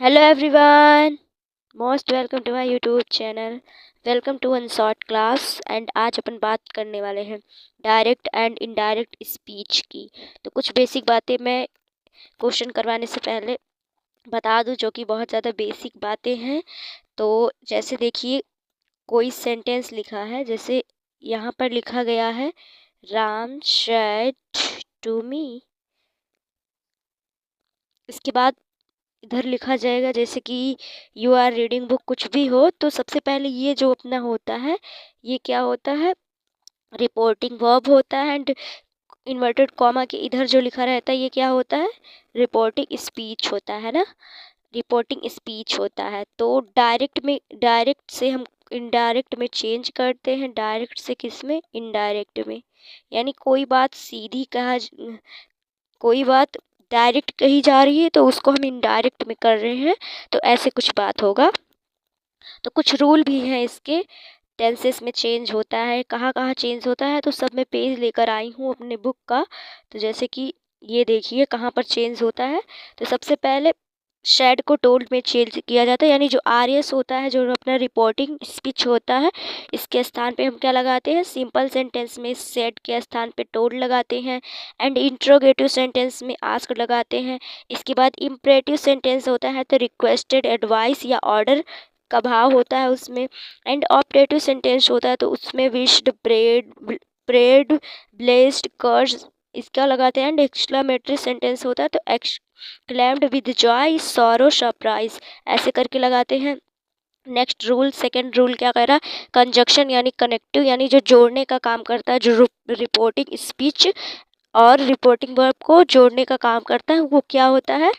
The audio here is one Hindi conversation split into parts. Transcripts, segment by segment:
Hello everyone, most welcome to my YouTube channel. Welcome to unsort class. And आज अपन बात करने वाले हैं डायरेक्ट एंड इनडायरेक्ट स्पीच की। तो कुछ बेसिक बातें मैं क्वेश्चन करवाने से पहले बता दूं, जो कि बहुत ज़्यादा बेसिक बातें हैं। तो जैसे देखिए, कोई सेंटेंस लिखा है, जैसे यहाँ पर लिखा गया है राम सेड टू मी। इसके बाद इधर लिखा जाएगा जैसे कि यू आर रीडिंग बुक, कुछ भी हो। तो सबसे पहले ये जो अपना होता है, ये क्या होता है, रिपोर्टिंग वर्ब होता है। एंड इन्वर्टेड कॉमा के इधर जो लिखा रहता है, ये क्या होता है, रिपोर्टिंग स्पीच होता है ना, रिपोर्टिंग स्पीच होता है। तो डायरेक्ट से हम इनडायरेक्ट में चेंज करते हैं, डायरेक्ट से किस में, इनडायरेक्ट में। यानी कोई बात डायरेक्ट कही जा रही है तो उसको हम इनडायरेक्ट में कर रहे हैं, तो ऐसे कुछ बात होगा। तो कुछ रूल भी हैं इसके। टेंसेस में चेंज होता है, कहाँ कहाँ चेंज होता है, तो सब मैं पेज लेकर आई हूँ अपने बुक का। तो जैसे कि ये देखिए कहाँ पर चेंज होता है। तो सबसे पहले शैड को टोल्ड में चेंज किया जाता है, यानी जो आरएस होता है, जो अपना रिपोर्टिंग स्पीच होता है, इसके स्थान पे हम क्या लगाते हैं, सिंपल सेंटेंस में शैड के स्थान पे टोल्ड लगाते हैं। एंड इंट्रोगेटिव सेंटेंस में आस्क लगाते हैं। इसके बाद इम्परेटिव सेंटेंस होता है तो रिक्वेस्टेड, एडवाइस या ऑर्डर का भाव होता है उसमें। एंड ऑप्टेटिव सेंटेंस होता है तो उसमें विश्ड, प्रेड, ब्लेस्ड, कर्स, इसका लगाते हैं। एंड एक्सक्लेमेटरी सेंटेंस होता है तो claimed with Joy, sorrow, surprise, ऐसे करके लगाते हैं। नेक्स्ट रूल, सेकंड रूल क्या कह रहा है, कंजक्शन यानी कनेक्टिव, यानी जो जोड़ने का काम करता है, जो रिपोर्टिंग स्पीच और रिपोर्टिंग वर्ब को जोड़ने का काम करता है, वो क्या होता है।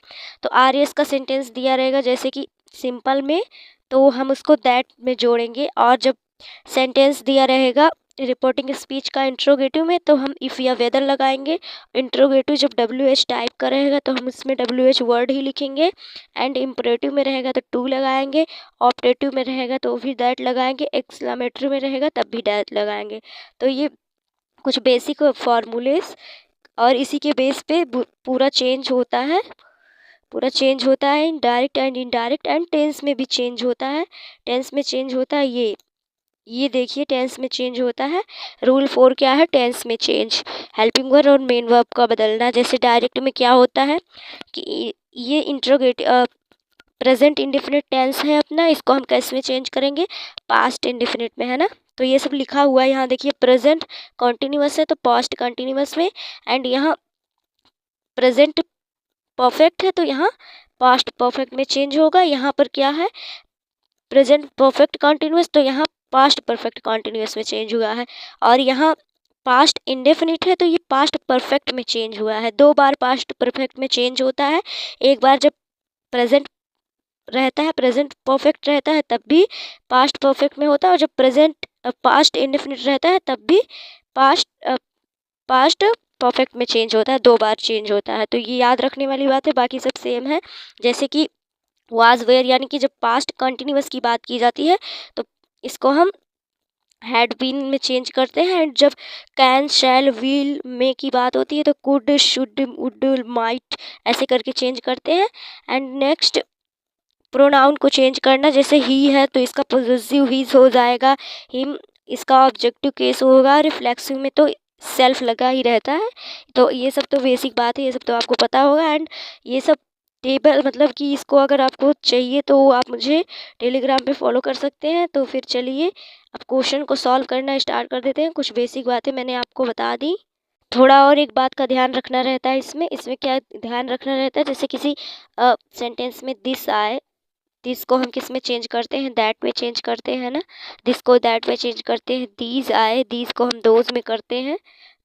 तो आरएस का सेंटेंस दिया रहेगा जैसे कि सिंपल में, तो हम उसको दैट में जोड़ेंगे। और जब सेंटेंस दिया रहेगा रिपोर्टिंग स्पीच का इंट्रोगेटिव में, तो हम इफ़ या वेदर लगाएंगे। इंट्रोगेटिव जब डब्ल्यू एच टाइप का रहेगा तो हम उसमें डब्ल्यू एच वर्ड ही लिखेंगे। एंड इम्परेटिव में रहेगा तो टू लगाएंगे। ऑप्टेटिव में रहेगा तो भी दैट लगाएंगे। एक्सक्लेमेटरी में रहेगा तब भी दैट लगाएंगे। तो ये कुछ बेसिक फॉर्मूलेस, और इसी के बेस पे पूरा चेंज होता है direct and indirect. And tense में भी चेंज होता है। टेंस में चेंज होता है, ये देखिए टेंस में चेंज होता है। रूल 4 क्या है, टेंस में चेंज, हेल्पिंग वर्ब और मेन वर्ब का बदलना। जैसे डायरेक्ट में क्या होता है कि ये इंट्रोगेटिव प्रेजेंट इंडेफिनिट टेंस है अपना, इसको हम कैसे में चेंज करेंगे, पास्ट इंडेफिनिट में, है ना। तो ये सब लिखा हुआ है यहाँ देखिए, प्रेजेंट कॉन्टिन्यूअस है तो पास्ट कंटिन्यूअस में। एंड यहाँ प्रेजेंट परफेक्ट है तो यहाँ पास्ट परफेक्ट में चेंज होगा। यहाँ पर क्या है, प्रेजेंट परफेक्ट कॉन्टिन्यूअस, तो यहाँ पास्ट परफेक्ट कॉन्टिन्यूअस में चेंज हुआ है। और यहाँ पास्ट इंडेफिनिट है तो ये पास्ट परफेक्ट में चेंज हुआ है। 2 बार पास्ट परफेक्ट में चेंज होता है। एक बार जब प्रेजेंट रहता है, प्रेजेंट परफेक्ट रहता है, तब भी पास्ट परफेक्ट में होता है। और जब प्रेजेंट पास्ट इंडेफिनिट रहता है तब भी पास्ट पास्ट परफेक्ट में चेंज होता है। 2 बार चेंज होता है। तो ये याद रखने वाली बात है, बाकी सब सेम है। जैसे कि वाज वेयर, यानी कि जब पास्ट कंटिन्यूअस की बात की जाती है तो इसको हम हैड बीन में चेंज करते हैं। एंड जब कैन, शैल, विल, में की बात होती है तो कुड, शुड, वुड, माइट, ऐसे करके चेंज करते हैं। एंड नेक्स्ट, प्रोनाउन को चेंज करना, जैसे ही है तो इसका पोजेसिव हीज हो जाएगा, हिम इसका ऑब्जेक्टिव केस होगा, रिफ्लेक्सिव में तो सेल्फ लगा ही रहता है। तो ये सब तो बेसिक बात है, ये सब तो आपको पता होगा। एंड ये सब टेबल, मतलब कि इसको अगर आपको चाहिए तो आप मुझे टेलीग्राम पे फॉलो कर सकते हैं। तो फिर चलिए अब क्वेश्चन को सॉल्व करना स्टार्ट कर देते हैं। कुछ बेसिक बातें मैंने आपको बता दी। थोड़ा और एक बात का ध्यान रखना रहता है इसमें क्या ध्यान रखना रहता है, जैसे किसी सेंटेंस में दिस आए, दिस को हम किस में चेंज करते हैं, दैट में चेंज करते हैं ना, दिस को दैट में चेंज करते हैं। दीज आए, दीज को हम दोज में करते हैं।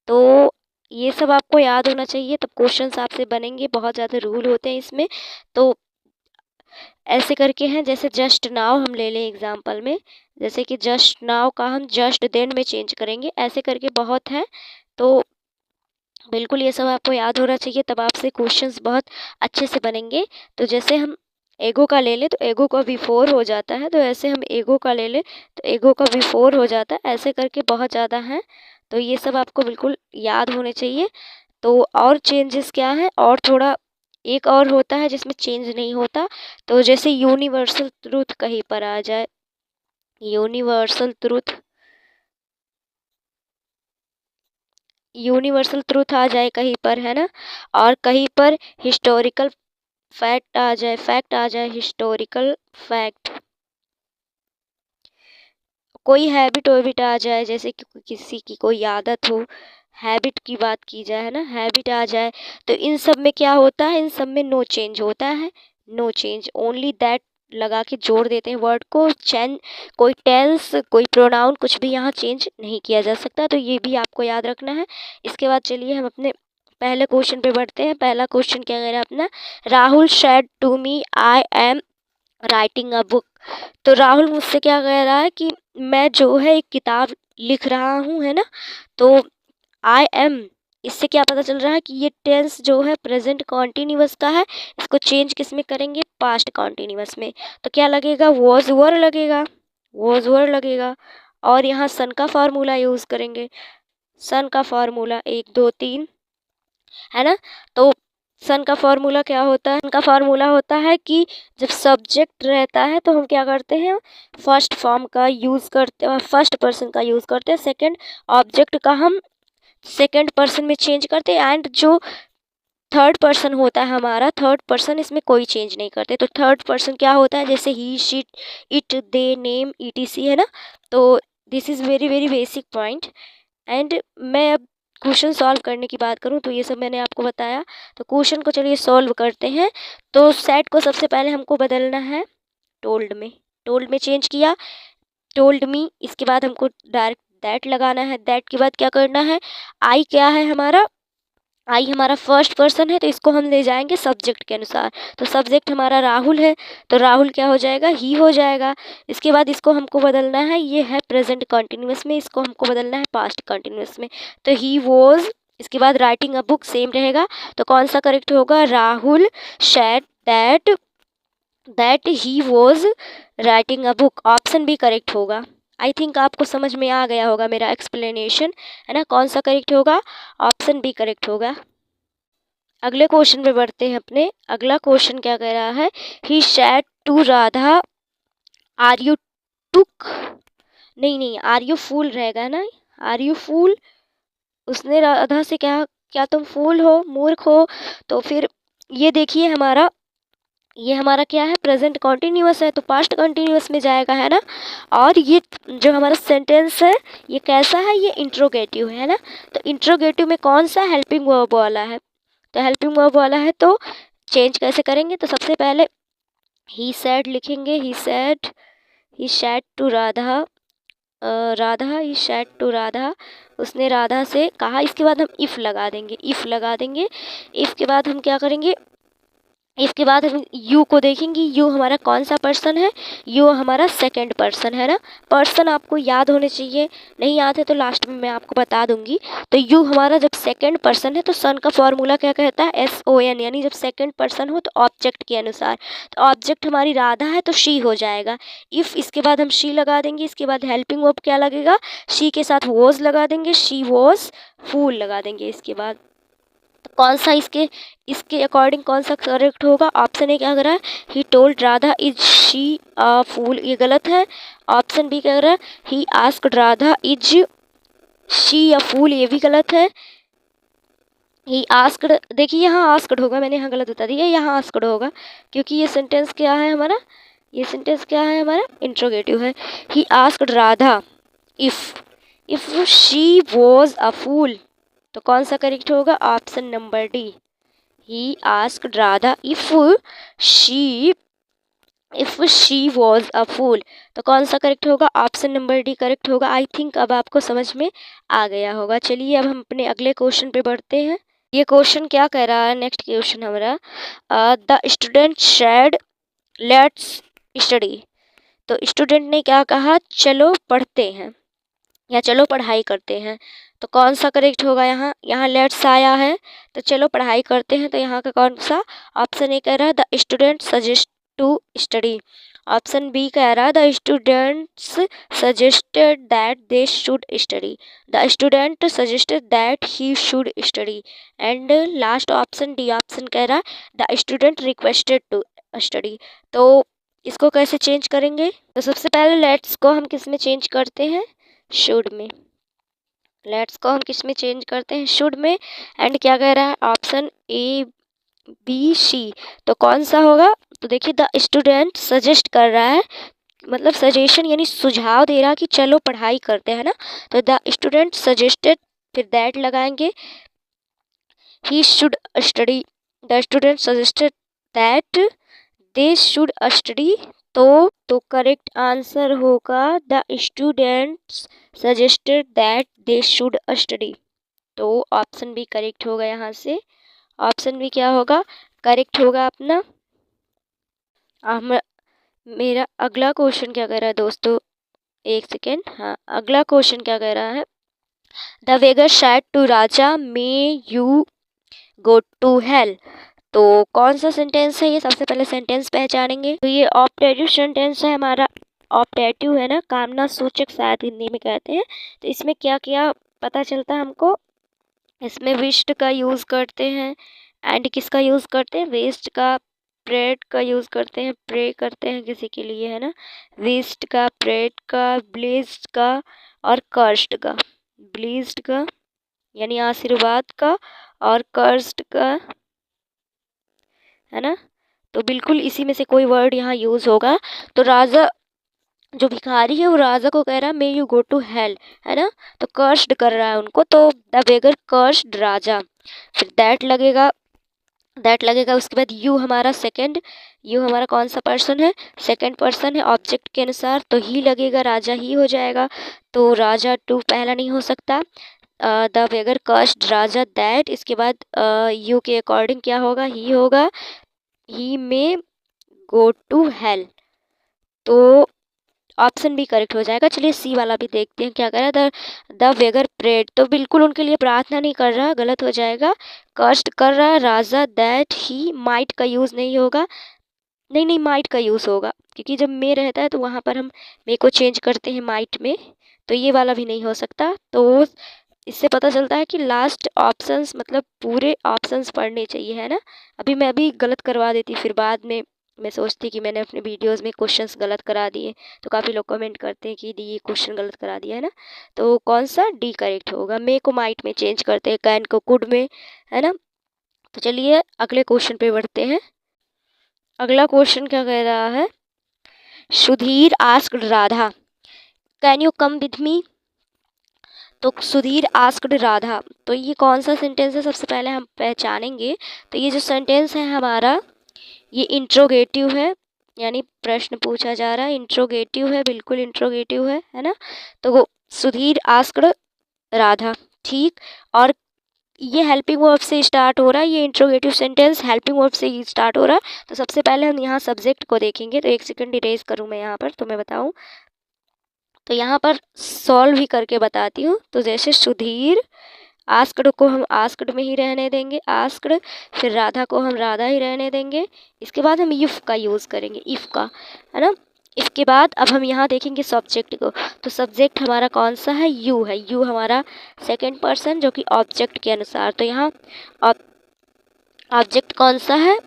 तो ये सब आपको याद होना चाहिए, तब क्वेश्चंस आपसे बनेंगे। बहुत ज़्यादा रूल होते हैं इसमें। तो ऐसे करके हैं, जैसे जस्ट नाउ हम ले लें एग्जाम्पल में, जैसे कि जस्ट नाउ का हम जस्ट देन में चेंज करेंगे। ऐसे करके बहुत है। तो बिल्कुल ये सब आपको याद होना चाहिए, तब आपसे क्वेश्चंस बहुत अच्छे से बनेंगे। तो जैसे हम एगो का ले लें तो एगो का बिफोर हो जाता है, तो ऐसे हम एगो का ले लें तो एगो का बिफोर हो जाता है। ऐसे करके बहुत ज़्यादा हैं, तो ये सब आपको बिल्कुल याद होने चाहिए। तो और चेंजेस क्या है, और थोड़ा एक और होता है जिसमें चेंज नहीं होता, तो जैसे यूनिवर्सल ट्रूथ कहीं पर आ जाए, यूनिवर्सल ट्रूथ, यूनिवर्सल ट्रूथ आ जाए कहीं पर, है ना, और कहीं पर हिस्टोरिकल फैक्ट आ जाए, फैक्ट आ जाए, हिस्टोरिकल फैक्ट, कोई हैबिट वैबिट आ जाए, जैसे कि किसी की कोई आदत हो, हैबिट की बात की जाए, है ना, हैबिट आ जाए, तो इन सब में क्या होता है, इन सब में नो चेंज होता है, नो चेंज, ओनली दैट लगा के जोड़ देते हैं वर्ड को, चेंज, कोई टेंस, कोई प्रोनाउन, कुछ भी यहाँ चेंज नहीं किया जा सकता, तो ये भी आपको याद रखना है। इसके बाद चलिए हम अपने पहले क्वेश्चन पे बढ़ते हैं। पहला क्वेश्चन क्या कह रहा है अपना, Rahul said to me I am writing a book. तो राहुल मुझसे क्या कह रहा है कि मैं जो है एक किताब लिख रहा हूँ, है ना, तो आई एम, इससे क्या पता चल रहा है कि ये टेंस जो है प्रेजेंट कॉन्टिन्यूअस का है, इसको चेंज किस में करेंगे, पास्ट कॉन्टिन्यूअस में, तो क्या लगेगा, वॉज वर लगेगा, वॉज वर लगेगा, और यहाँ सन का फार्मूला यूज़ करेंगे, सन का फार्मूला 1 2 3, है ना, तो सन का फार्मूला क्या होता है, सन का फार्मूला होता है कि जब सब्जेक्ट रहता है तो हम क्या करते हैं, फर्स्ट फॉर्म का यूज़ करते हैं, फर्स्ट पर्सन का यूज़ करते हैं, सेकंड ऑब्जेक्ट का हम सेकंड पर्सन में चेंज करते हैं, एंड जो थर्ड पर्सन होता है हमारा, थर्ड पर्सन इसमें कोई चेंज नहीं करते, तो थर्ड पर्सन क्या होता है, जैसे ही, she, it, they, name, ETC, है ना, तो this is very very basic point. And मैं अब क्वेश्चन सॉल्व करने की बात करूं तो ये सब मैंने आपको बताया, तो क्वेश्चन को चलिए सॉल्व करते हैं। तो सेट को सबसे पहले हमको बदलना है टोल्ड में, टोल्ड में चेंज किया, टोल्ड मी, इसके बाद हमको डायरेक्ट दैट लगाना है, दैट के बाद क्या करना है, आई क्या है हमारा, आई हमारा फर्स्ट पर्सन है, तो इसको हम ले जाएंगे सब्जेक्ट के अनुसार, तो सब्जेक्ट हमारा राहुल है, तो राहुल क्या हो जाएगा, ही हो जाएगा। इसके बाद इसको हमको बदलना है, ये है प्रेजेंट कंटिन्यूअस में, इसको हमको बदलना है पास्ट कंटिन्यूअस में, तो ही वॉज, इसके बाद राइटिंग अ बुक सेम रहेगा, तो कौन सा करेक्ट होगा, Rahul said that he was writing a book, option भी करेक्ट होगा। आई थिंक आपको समझ में आ गया होगा मेरा एक्सप्लेनेशन, है ना, कौन सा करेक्ट होगा, ऑप्शन भी करेक्ट होगा। अगले क्वेश्चन पे बढ़ते हैं अपने। अगला क्वेश्चन क्या कह रहा है, he said to Radha are you took, नहीं नहीं, आर यू फूल रहेगा ना, आर यू फूल, उसने राधा से क्या, क्या तुम फूल हो, मूर्ख हो, तो फिर ये देखिए हमारा, ये हमारा क्या है, प्रेजेंट कॉन्टिन्यूअस है, तो पास्ट कॉन्टिन्यूअस में जाएगा, है ना, और ये जो हमारा सेंटेंस है ये कैसा है, ये इंट्रोगेटिव है ना, तो इंट्रोगेटिव में कौन सा हेल्पिंग वर्ब वाला है, तो हेल्पिंग वर्ब वाला है, तो चेंज कैसे करेंगे, तो सबसे पहले ही सैड लिखेंगे, he said to Radha, Radha, he said to Radha, उसने राधा से कहा, इसके बाद हम इफ़ लगा देंगे, इफ़ लगा देंगे, इफ़ के बाद हम क्या करेंगे, इसके बाद हम यू को देखेंगे, यू हमारा कौन सा पर्सन है, यू हमारा सेकंड पर्सन है ना, पर्सन आपको याद होने चाहिए, नहीं याद है तो लास्ट में मैं आपको बता दूंगी। तो यू हमारा जब सेकंड पर्सन है तो सन का फॉर्मूला क्या कहता है, SON, यानी जब सेकंड पर्सन हो तो ऑब्जेक्ट के अनुसार, तो ऑब्जेक्ट हमारी राधा है तो शी हो जाएगा, इफ़, इसके बाद हम शी लगा देंगे, इसके बाद हेल्पिंग वर्ब क्या लगेगा, शी के साथ वॉज लगा देंगे, शी वॉज फूल लगा देंगे, इसके बाद तो कौन सा इसके इसके अकॉर्डिंग कौन सा करेक्ट होगा, ऑप्शन ए क्या कर रहा है, he told Radha is she a fool, ये गलत है। ऑप्शन बी क्या कर रहा है, he asked Radha is she a fool, ये भी गलत है। ही आस्क्ड, देखिए यहाँ आस्क्ड होगा, मैंने यहाँ गलत बता दिया, यहाँ आस्क्ड होगा, क्योंकि ये सेंटेंस क्या है हमारा, ये सेंटेंस क्या है हमारा, इंट्रोगेटिव है। He asked Radha if she was a fool, तो कौन सा करेक्ट होगा, option number D, he asked Radha she if she was a fool, तो कौन सा करेक्ट होगा, ऑप्शन नंबर डी करेक्ट होगा। आई थिंक अब आपको समझ में आ गया होगा। चलिए अब हम अपने अगले क्वेश्चन पे बढ़ते हैं। ये क्वेश्चन क्या कह रहा है, नेक्स्ट क्वेश्चन हमारा, the student said let's study, तो स्टूडेंट ने क्या कहा, चलो पढ़ते हैं या चलो पढ़ाई करते हैं, तो कौन सा करेक्ट होगा, यहाँ लेट्स आया है तो चलो पढ़ाई करते हैं, तो यहाँ का कौन सा, ऑप्शन ए कह रहा है the student to study. Option B कह रहा the students suggested that they should study, the student suggested that he should study. And last option D option कह रहा the student requested to study. तो इसको कैसे चेंज करेंगे? तो सबसे पहले लेट्स को हम किस में चेंज करते हैं? शुड में। लेट्स को हम किस में चेंज करते हैं? शुड में। एंड क्या कह रहा है? Option A B C. तो कौन सा होगा? तो देखिए द स्टूडेंट सजेस्ट कर रहा है, मतलब सजेशन यानी सुझाव दे रहा कि चलो पढ़ाई करते हैं ना, तो द स्टूडेंट सजेस्टेड, फिर दैट लगाएंगे, ही should study, the student suggested that they should study. तो करेक्ट आंसर होगा the students suggested that they should study. तो ऑप्शन बी करेक्ट होगा। यहाँ से ऑप्शन बी क्या होगा? करेक्ट होगा अपना। मेरा अगला क्वेश्चन क्या कह रहा है दोस्तों? एक सेकेंड। हाँ, अगला क्वेश्चन क्या कह रहा है? The beggar said to Raja may you go to hell. तो कौन सा सेंटेंस है ये? सबसे पहले सेंटेंस पहचानेंगे। तो ये ऑप्टेटिव सेंटेंस है हमारा। ऑप्टेटिव है ना, कामना सूचक शायद हिंदी में कहते हैं। तो इसमें क्या क्या पता चलता है हमको? इसमें विश्ड का यूज़ करते हैं, एंड किसका यूज़ करते हैं? वेस्ट का, प्रेड का यूज़ करते हैं, प्रे करते हैं किसी के लिए, है ना। वेस्ट का, प्रेड का, ब्लेस्ड का और कर्स्ड का। ब्लेस्ड का यानी आशीर्वाद का, और कर्स्ड का, है ना। तो बिल्कुल इसी में से कोई वर्ड यहाँ यूज़ होगा। तो राजा जो भिखारी है वो राजा को कह रहा है may you go to hell, है ना। तो कर्स्ड कर रहा है उनको, तो द बेगर कर्स्ड राजा। फिर दैट लगेगा, दैट लगेगा। उसके बाद यू हमारा सेकंड, यू हमारा कौन सा पर्सन है? सेकंड पर्सन है ऑब्जेक्ट के अनुसार, तो ही लगेगा, राजा ही हो जाएगा। तो राजा टू पहला नहीं हो सकता। The beggar cursed Raja that, इसके बाद यू के अकॉर्डिंग क्या होगा? ही होगा, ही मे गो टू हेल। तो ऑप्शन भी करेक्ट हो जाएगा। चलिए सी वाला भी देखते हैं क्या कह रहा है। द वेगर प्रेड, तो बिल्कुल उनके लिए प्रार्थना नहीं कर रहा, गलत हो जाएगा। कर्स्ट कर रहा है राजा दैट ही, माइट का यूज़ नहीं होगा। नहीं, माइट का यूज़ होगा, क्योंकि जब मे रहता है तो वहाँ पर हम मे को चेंज करते हैं माइट में। तो ये वाला भी नहीं हो सकता। तो इससे पता चलता है कि लास्ट ऑप्शंस, मतलब पूरे ऑप्शंस पढ़ने चाहिए, है ना। मैं अभी गलत करवा देती, फिर बाद में मैं सोचती कि मैंने अपने वीडियोस में क्वेश्चंस गलत करा दिए, तो काफ़ी लोग कमेंट करते हैं कि दी ये क्वेश्चन गलत करा दिया, है ना। तो कौन सा? डी करेक्ट होगा। मे को माइट में चेंज करते हैं, कैन को कुड में, है ना। तो चलिए अगले क्वेश्चन पे बढ़ते हैं। अगला क्वेश्चन क्या कह रहा है? Sudhir asked Radha can you come with me. तो सुधीर आस्क्ड राधा, तो ये कौन सा सेंटेंस है? सबसे पहले हम पहचानेंगे। तो ये जो सेंटेंस है हमारा, ये इंट्रोगेटिव है, यानी प्रश्न पूछा जा रहा है। इंट्रोगेटिव है, बिल्कुल इंट्रोगेटिव है ना। तो वो सुधीर आस्क्ड राधा, ठीक। और ये हेल्पिंग वर्ब से स्टार्ट हो रहा है, ये इंट्रोगेटिव सेंटेंस हेल्पिंग वर्ब से ही स्टार्ट हो रहा है। तो सबसे पहले हम यहाँ सब्जेक्ट को देखेंगे। तो एक सेकंड इरेज करूँ मैं यहाँ पर, तो मैं बताऊँ। तो यहाँ पर सॉल्व ही करके बताती हूँ। तो जैसे सुधीर, आस्क्ड को हम आस्क्ड में ही रहने देंगे, आस्क्ड। फिर राधा को हम राधा ही रहने देंगे। इसके बाद हम इफ़ का यूज़ करेंगे, इफ़ का, है ना। इसके बाद अब हम यहाँ देखेंगे सब्जेक्ट को। तो सब्जेक्ट हमारा कौन सा है? यू है। यू हमारा सेकंड पर्सन, जो कि ऑब्जेक्ट के अनुसार। तो यहाँ ऑब्जेक्ट कौन सा है?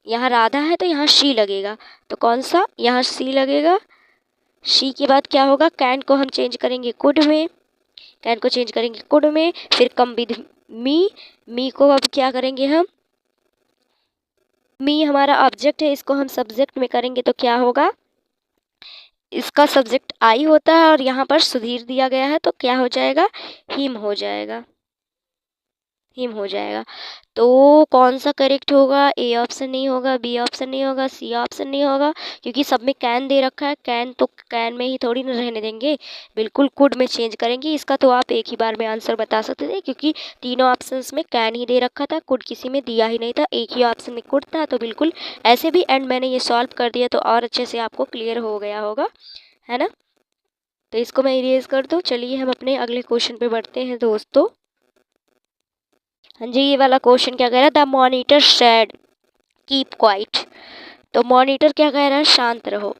यहाँ राधा है, तो यहाँ शी लगेगा। तो कौन सा? यहाँ सी लगेगा। शी के बाद क्या होगा? कैन को हम चेंज करेंगे कुड में, कैन को चेंज करेंगे कुड में। फिर कम विद मी, मी को अब क्या करेंगे हम? मी हमारा ऑब्जेक्ट है, इसको हम सब्जेक्ट में करेंगे तो क्या होगा? इसका सब्जेक्ट आई होता है, और यहाँ पर सुधीर दिया गया है, तो क्या हो जाएगा? हिम हो जाएगा, हिम हो जाएगा। तो कौन सा करेक्ट होगा? ए ऑप्शन नहीं होगा, बी ऑप्शन नहीं होगा, सी ऑप्शन नहीं होगा, क्योंकि सब में कैन दे रखा है। कैन तो कैन में ही थोड़ी ना रहने देंगे, बिल्कुल कुड में चेंज करेंगे। इसका तो आप एक ही बार में आंसर बता सकते थे, क्योंकि तीनों ऑप्शंस में कैन ही दे रखा था, कुड किसी में दिया ही नहीं था, एक ही ऑप्शन में कुड था। तो बिल्कुल ऐसे भी, एंड मैंने ये सॉल्व कर दिया तो और अच्छे से आपको क्लियर हो गया होगा, है ना। तो इसको मैं इरेज कर दूँ। चलिए हम अपने अगले क्वेश्चन पे बढ़ते हैं दोस्तों। हाँ जी, ये वाला क्वेश्चन क्या कह रहा है? The monitor said keep quiet. तो मॉनिटर क्या कह रहा है, शांत रहो।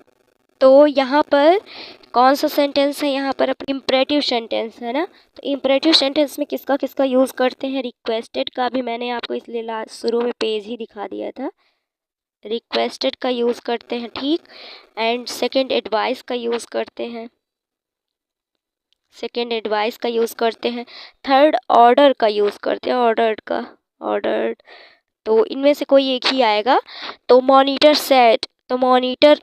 तो यहाँ पर कौन सा सेंटेंस है, यहाँ पर इम्परेटिव सेंटेंस है ना। तो इम्परेटिव सेंटेंस में किसका किसका यूज़ करते हैं, रिक्वेस्टेड का भी मैंने आपको इसलिए लास्ट शुरू में पेज ही दिखा दिया था, रिक्वेस्टेड का यूज़ करते हैं, ठीक। एंड सेकंड एडवाइस का यूज़ करते हैं, सेकंड एडवाइस का यूज़ करते हैं। थर्ड ऑर्डर का यूज़ करते हैं, ऑर्डर्ड का, ऑर्डर्ड। तो इनमें से कोई एक ही आएगा। तो मॉनिटर सेट, तो मॉनिटर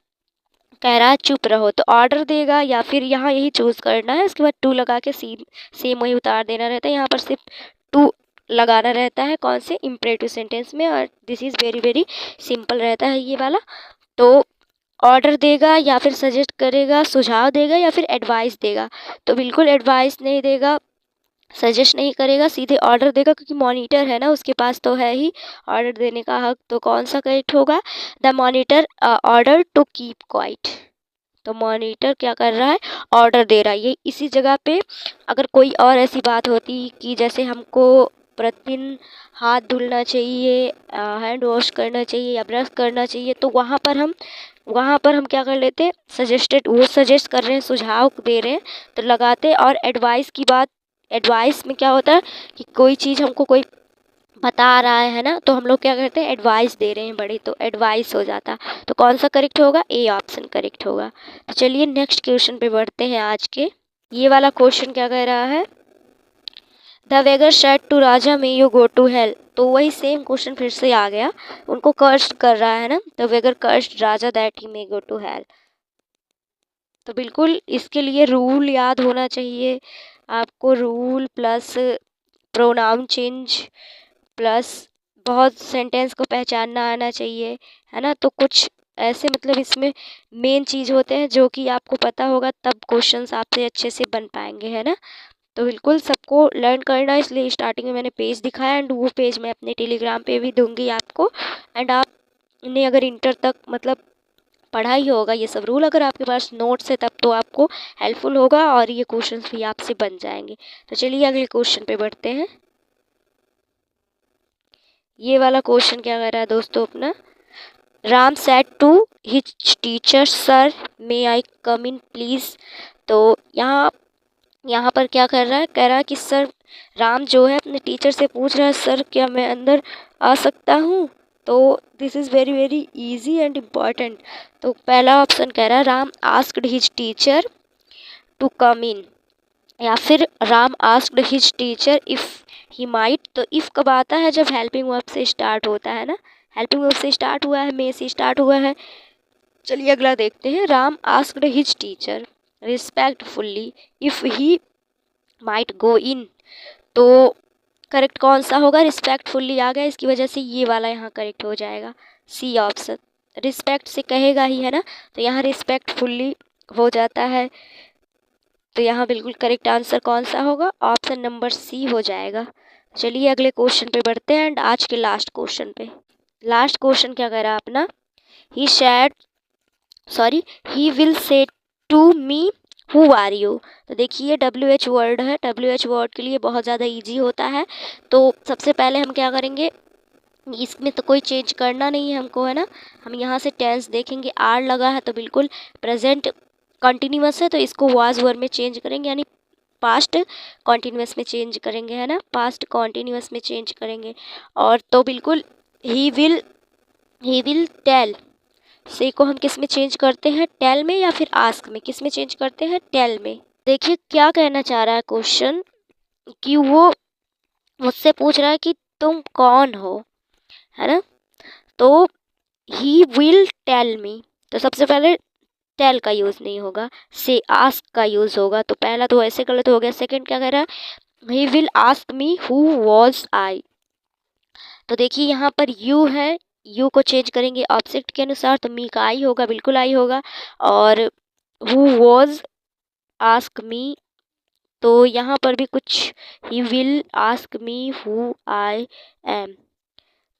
कह रहा है चुप रहो, तो ऑर्डर देगा या फिर यहाँ यही चूज़ करना है, उसके बाद टू लगा के सेम वही उतार देना रहता है। यहाँ पर सिर्फ टू लगाना रहता है, कौन से, इम्परेटिव सेंटेंस में। और this is very very simple रहता है ये वाला। तो ऑर्डर देगा या फिर सजेस्ट करेगा, सुझाव देगा या फिर एडवाइस देगा। तो बिल्कुल एडवाइस नहीं देगा, सजेस्ट नहीं करेगा, सीधे ऑर्डर देगा, क्योंकि मॉनिटर है ना, उसके पास तो है ही ऑर्डर देने का हक। तो कौन सा करेक्ट होगा, the monitor order to keep quiet. तो मॉनिटर क्या कर रहा है, ऑर्डर दे रहा है। ये इसी जगह पे अगर कोई और ऐसी बात होती कि जैसे हमको प्रतिदिन हाथ धुलना चाहिए, हैंड वॉश करना चाहिए या ब्रश करना चाहिए, तो वहाँ पर हम क्या कर लेते, सजेस्टेड, वो सजेस्ट कर रहे हैं, सुझाव दे रहे हैं, तो लगाते। और एडवाइस की बात, एडवाइस में क्या होता है कि कोई चीज़ हमको कोई बता रहा है ना, तो हम लोग क्या करते हैं, एडवाइस दे रहे हैं बड़े, तो एडवाइस हो जाता। तो कौन सा करेक्ट होगा, ए ऑप्शन करेक्ट होगा। तो चलिए नेक्स्ट क्वेश्चन पे बढ़ते हैं आज के। ये वाला क्वेश्चन क्या कह रहा है, the beggar said to Raja may you go to hell. तो वही सेम क्वेश्चन फिर से आ गया, उनको कर्स्ड कर रहा है ना, the beggar cursed Raja that he may go to hell. तो बिल्कुल इसके लिए रूल याद होना चाहिए आपको, rule plus pronoun change plus बहुत सेंटेंस को पहचानना आना चाहिए, है ना। तो कुछ ऐसे मतलब इसमें मेन चीज़ होते हैं जो कि आपको पता होगा, तब क्वेश्चंस आपसे अच्छे से बन पाएंगे, है ना। तो बिल्कुल सबको लर्न करना, इसलिए स्टार्टिंग में मैंने पेज दिखाया, एंड वो पेज मैं अपने टेलीग्राम पे भी दूंगी आपको। एंड आपने अगर इंटर तक मतलब पढ़ा ही होगा ये सब रूल, अगर आपके पास नोट्स है तब तो आपको हेल्पफुल होगा और ये क्वेश्चंस भी आपसे बन जाएंगे। तो चलिए अगले क्वेश्चन पे बढ़ते हैं। ये वाला क्वेश्चन क्या कह रहा है दोस्तों अपना, Ram said to his teacher sir may I come in please. तो यहाँ पर क्या कर रहा है, कह रहा है कि सर, राम जो है अपने टीचर से पूछ रहा है, सर क्या मैं अंदर आ सकता हूँ। तो this is very very easy and important. तो पहला ऑप्शन कह रहा है, Ram asked his teacher to come in, या फिर Ram asked his teacher if he might. तो इफ़ कब आता है, जब हेल्पिंग वर्ब से स्टार्ट होता है ना, हेल्पिंग वर्ब से स्टार्ट हुआ है, मे से स्टार्ट हुआ है। चलिए अगला देखते हैं, Ram asked his teacher respectfully if he might go in. तो करेक्ट कौन सा होगा, रिस्पेक्टफुल्ली आ गया, इसकी वजह से ये वाला यहाँ करेक्ट हो जाएगा, सी ऑप्शन। रिस्पेक्ट से कहेगा ही, है ना, तो यहाँ रिस्पेक्टफुल्ली हो जाता है। तो यहाँ बिल्कुल करेक्ट आंसर कौन सा होगा, ऑप्शन नंबर सी हो जाएगा। चलिए अगले क्वेश्चन पे बढ़ते हैं, एंड आज के लास्ट क्वेश्चन पे। लास्ट क्वेश्चन क्या कह रहा है अपना, he said, sorry, he will say to me who are you. तो देखिए WH वर्ड है, WH वर्ड के लिए बहुत ज़्यादा इजी होता है। तो सबसे पहले हम क्या करेंगे, इसमें तो कोई चेंज करना नहीं है हमको, है ना। हम यहाँ से टेंस देखेंगे, आर लगा है तो बिल्कुल प्रेजेंट कंटिन्यूअस है, तो इसको वाज वर्ड में चेंज करेंगे, यानी पास्ट कॉन्टीन्यूअस में चेंज करेंगे, है ना, पास्ट कॉन्टीन्यूअस में चेंज करेंगे। और तो बिल्कुल ही विल टेल से को हम किस में चेंज करते हैं, टेल में, या फिर आस्क में, किस में चेंज करते हैं, टेल में। देखिए क्या कहना चाह रहा है क्वेश्चन, कि वो मुझसे पूछ रहा है कि तुम कौन हो, है ना। तो ही विल टेल मी, तो सबसे पहले टेल का यूज़ नहीं होगा, से आस्क का यूज़ होगा। तो पहला तो ऐसे गलत हो गया। सेकंड क्या कह रहा है, he will ask me who was I. तो देखिए यहाँ पर यू है, यू को चेंज करेंगे ऑब्जेक्ट के अनुसार, तो मी का आई होगा, बिल्कुल आई होगा। और हु वॉज आस्क मी, तो यहाँ पर भी कुछ, he will ask me who I am,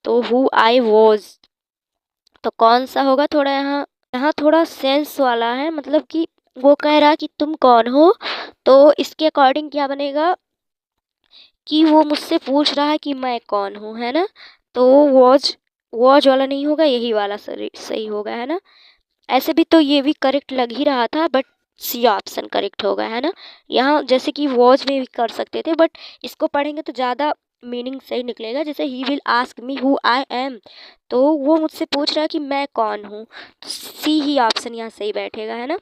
तो हु आई वॉज। तो कौन सा होगा, थोड़ा यहाँ थोड़ा सेंस वाला है, मतलब कि वो कह रहा है कि तुम कौन हो, तो इसके अकॉर्डिंग क्या बनेगा कि वो मुझसे पूछ रहा है कि मैं कौन हूँ, है ना। तो वॉज वाला नहीं होगा, यही वाला सही होगा, है ना। ऐसे भी तो ये भी करेक्ट लग ही रहा था, बट सी ऑप्शन करेक्ट होगा, है ना। यहाँ जैसे कि वॉज में भी कर सकते थे, बट इसको पढ़ेंगे तो ज़्यादा मीनिंग सही निकलेगा। जैसे he will ask me who I am, तो वो मुझसे पूछ रहा है कि मैं कौन हूँ, तो सी ही ऑप्शन यहाँ सही बैठेगा, है ना।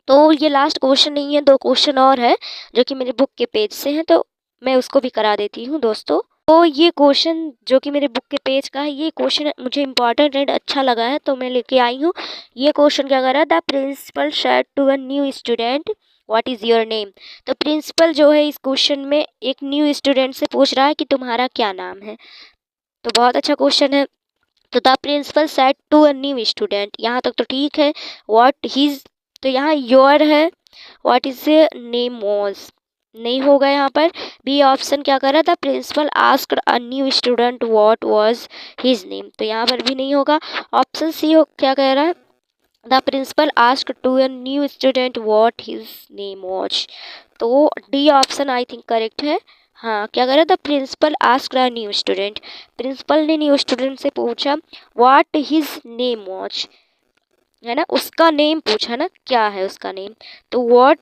तो ये लास्ट क्वेश्चन नहीं है, 2 क्वेश्चन और है जो कि मेरे बुक के पेज से हैं, तो मैं उसको भी करा देती हूँ दोस्तों। तो ये क्वेश्चन जो कि मेरे बुक के पेज का है, ये क्वेश्चन मुझे इंपॉर्टेंट एंड अच्छा लगा है, तो मैं लेके आई हूँ। ये क्वेश्चन क्या कर रहा है, the principal said to a new student what is your name. तो प्रिंसिपल जो है इस क्वेश्चन में एक न्यू स्टूडेंट से पूछ रहा है कि तुम्हारा क्या नाम है। तो बहुत अच्छा क्वेश्चन है। तो the principal said to a new student, यहाँ तक तो ठीक है। व्हाट हिज, तो यहाँ योर है, व्हाट इज नेम वॉज नहीं होगा यहाँ पर। बी ऑप्शन क्या कर रहा था, principal asked a new student what was his name, तो यहाँ पर भी नहीं होगा। ऑप्शन सी क्या कह रहा है, the principal asked to a new student what his name was, तो D option I think correct है। हाँ, क्या कर रहा था, principal asked a new student, principal ने न्यू स्टूडेंट से पूछा व्हाट हिज नेम वॉज, है ना, उसका नेम पूछा ना, क्या है उसका नेम। तो व्हाट,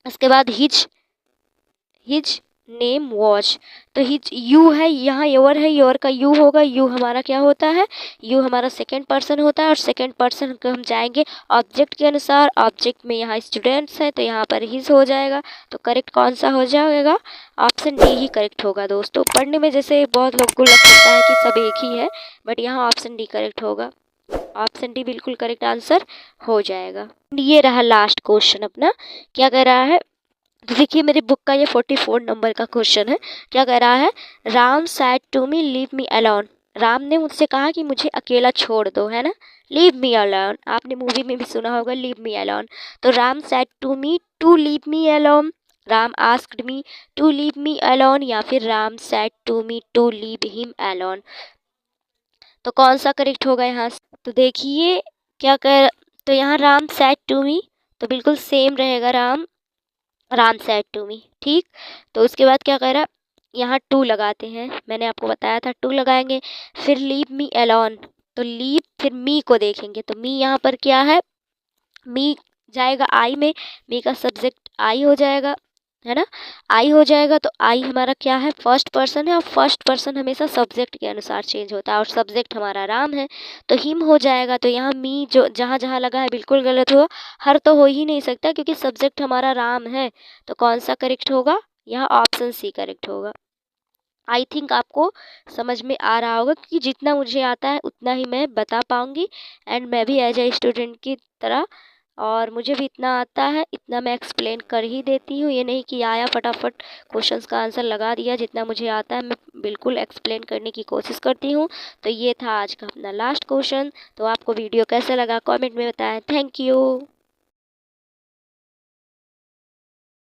उसके बाद हिज नेम वॉच, तो हिज यू है, यहाँ योर है, योर का यू होगा। यू हमारा क्या होता है, यू हमारा सेकंड पर्सन होता है, और सेकंड पर्सन को हम जाएंगे ऑब्जेक्ट के अनुसार। ऑब्जेक्ट में यहाँ स्टूडेंट्स हैं, तो यहाँ पर हिज हो जाएगा। तो करेक्ट कौन सा हो जाएगा, ऑप्शन डी ही करेक्ट होगा दोस्तों। पढ़ने में जैसे बहुत लोगों को लग सकता है कि सब एक ही है, बट यहाँ ऑप्शन डी करेक्ट होगा। ऑप्शन डी बिल्कुल करेक्ट आंसर हो जाएगा। ये रहा लास्ट क्वेश्चन अपना, क्या कह रहा है, तो देखिए मेरे बुक का ये 44 नंबर का क्वेश्चन है। क्या कह रहा है, Ram said to me leave me alone, Ram ने मुझसे कहा कि मुझे अकेला छोड़ दो, है ना। लीव मी अलोन, आपने मूवी में भी सुना होगा लीव मी अलोन। तो Ram said to me to leave me alone, Ram asked me to leave me alone, या फिर Ram said to me to leave him alone. तो कौन सा करेक्ट होगा यहाँ से? तो देखिए क्या कर, तो यहाँ राम सैड टू मी, तो बिल्कुल सेम रहेगा, राम सैड टू मी, ठीक। तो उसके बाद क्या कह रहा, यहाँ टू लगाते हैं, मैंने आपको बताया था टू लगाएंगे। फिर लीव मी अलोन, तो लीव फिर मी को देखेंगे, तो मी यहाँ पर क्या है, मी जाएगा आई में, मी का सब्जेक्ट आई हो जाएगा, है ना। आई हो जाएगा, तो आई हमारा क्या है, फर्स्ट पर्सन है, और फर्स्ट पर्सन हमेशा सब्जेक्ट के अनुसार चेंज होता है, और सब्जेक्ट हमारा राम है, तो हिम हो जाएगा। तो यहाँ मी जो जहाँ जहाँ लगा है बिल्कुल गलत हुआ, हर तो हो ही नहीं सकता क्योंकि सब्जेक्ट हमारा राम है। तो कौन सा करेक्ट होगा, यहाँ ऑप्शन सी करेक्ट होगा। आई थिंक आपको समझ में आ रहा होगा, क्योंकि जितना मुझे आता है उतना ही मैं बता पाऊँगी, एंड मैं भी एज ए स्टूडेंट की तरह, और मुझे भी इतना आता है इतना मैं एक्सप्लेन कर ही देती हूँ। ये नहीं कि आया फटाफट क्वेश्चंस का आंसर लगा दिया, जितना मुझे आता है मैं बिल्कुल एक्सप्लेन करने की कोशिश करती हूँ। तो ये था आज का अपना लास्ट क्वेश्चन। तो आपको वीडियो कैसा लगा कमेंट में बताएं। Thank you.